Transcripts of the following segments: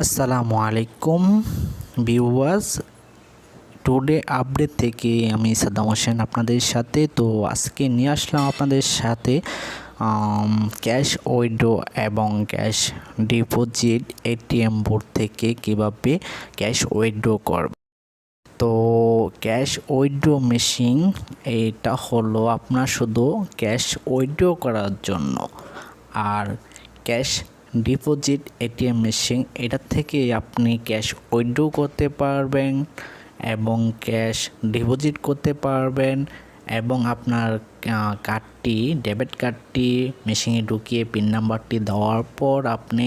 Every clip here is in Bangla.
আসসালামু আলাইকুম ভিউয়ার্স, টুডে আপডেট থেকে আমি সাদ্দাম হোসেন আপনাদের সাথে। তো আজকে নিয়ে আসলাম আপনাদের সাথে ক্যাশ উইথড্র এবং ক্যাশ ডিপোজিট এটিএম বোর্ড থেকে কিভাবে ক্যাশ উইথড্র করবে। তো ক্যাশ উইথড্র মেশিন এটা হলো আপনার শুধু ক্যাশ উইথড্র করার জন্য, আর ক্যাশ ডিপোজিট এটিএম মেশিন এটা থেকে আপনি ক্যাশ উইথড্র করতে পারবেন এবং ক্যাশ ডিপোজিট করতে পারবেন এবং আপনার কার্ডটি ডেবিট কার্ডটি মেশিনে ঢুকিয়ে পিন নাম্বারটি দেওয়ার পর আপনি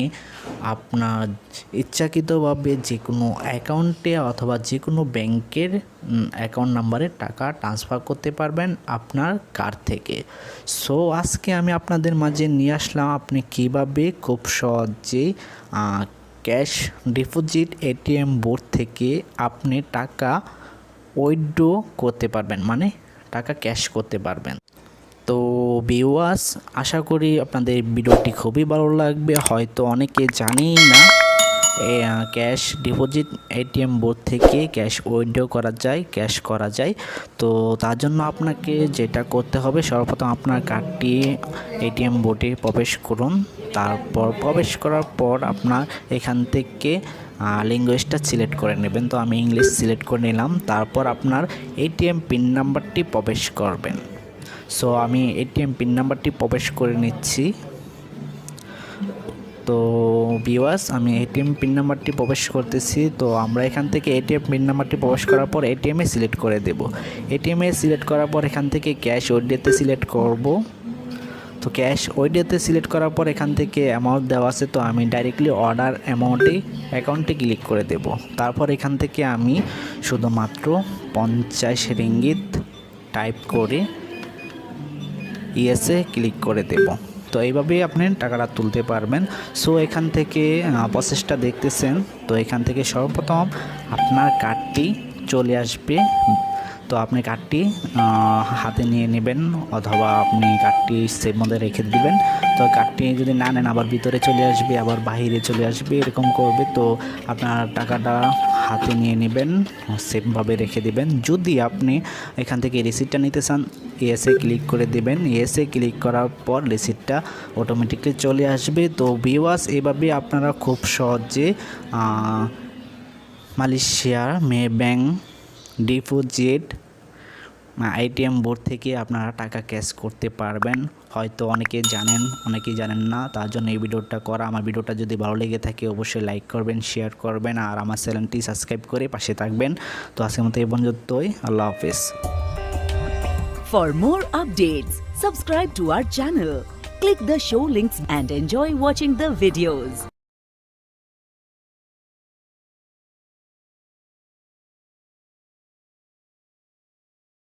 আপনার ইচ্ছাকৃতভাবে যে কোনো অ্যাকাউন্টে অথবা যে কোনো ব্যাংকের অ্যাকাউন্ট নাম্বারে টাকা ট্রান্সফার করতে পারবেন আপনার কার্ড থেকে। সো আজকে আমি আপনাদের মাঝে নিয়ে আসলাম আপনি কিভাবে খুব সহজেই ক্যাশ ডিপোজিট এটিএম বোর্ড থেকে আপনি টাকা উইথড্র করতে পারবেন, মানে টাকা ক্যাশ করতে পারবেন। তো ভিউয়ার্স, আশা করি আপনাদের ভিডিওটি খুবই ভালো লাগবে। হয়তো অনেকে জানেই না ক্যাশ ডিপোজিট এটিএম বোর্ড থেকে ক্যাশ উইথড্র করা যায়, ক্যাশ করা যায়। তো তার জন্য আপনাকে যেটা করতে হবে, সর্বপ্রথম আপনার কার্ডটি এটিএম বোর্ডে প্রবেশ করুন। তারপর প্রবেশ করার পর আপনার এখান থেকে ল্যাঙ্গুয়েজটা সিলেক্ট করে নেবেন। তো আমি ইংলিশ সিলেক্ট করে নিলাম। তারপর আপনার এটিএম পিন নাম্বারটি প্রবেশ করবেন। সো আমি এটিএম পিন নাম্বারটি প্রবেশ করে নিচ্ছি। তো ভিউয়ার্স, আমি এটিএম পিন নাম্বারটি প্রবেশ করতেছি। তো আমরা এখান থেকে এটিএম পিন নাম্বারটি প্রবেশ করার পর এটিএমে সিলেক্ট করে দেব। এটিএমে সিলেক্ট করার পর এখান থেকে ক্যাশ উইথড্রতে সিলেক্ট করব। তো ক্যাশ উইথড্রতে সিলেক্ট করার পর এখান থেকে অ্যামাউন্ট দেওয়া আছে, তো আমি ডাইরেক্টলি অর্ডার অ্যাকাউন্টে ক্লিক করে দেব। তারপর এখান থেকে আমি শুধুমাত্র 50 রিঙ্গিত টাইপ করে ইয়েসে ক্লিক করে দেব। তো এইভাবেই আপনি টাকাটা তুলতে পারবেন। সো এখান থেকে প্রসেসটা দেখতেছেন। তো এখান থেকে সর্বপ্রথম আপনার কার্ডটি চলে আসবে। তো আপনি কার্ডটি হাতে নিয়ে নেবেন অথবা আপনি কার্ডটি সেফ মধ্যে রেখে দিবেন। তো কার্ডটি যদি না নেন আবার ভিতরে চলে আসবে, আবার বাহিরে চলে আসবে, এরকম করবে। তো আপনার টাকাটা হাতে নিয়ে নেবেন, সেফভাবে রেখে দিবেন। যদি আপনি এখান থেকে রিসিপ্টটা নিতে চান, ইয়েসে ক্লিক করে দেবেন। ইয়েসে ক্লিক করার পর রিসিপ্টটা অটোমেটিকলি চলে আসবে। তো ভিউয়ার্স, এভাবে আপনারা খুব সহজে মালয়েশিয়ার মেব্যাংক ডিপোজিট এটিএম বোর্ড থেকে আপনারা টাকা ক্যাশ করতে পারবেন। হয়তো অনেকে জানেন, অনেকেই জানেন না, তার জন্য এই ভিডিওটা করা। আমার ভিডিওটা যদি ভালো লেগে থাকে অবশ্যই লাইক করবেন, শেয়ার করবেন আর আমার চ্যানেলটি সাবস্ক্রাইব করে পাশে থাকবেন। তো আজকের মতো এই পর্যন্তই। আল্লাহ হাফেজ। For more updates, subscribe to our channel, click the show links and enjoy watching the videos.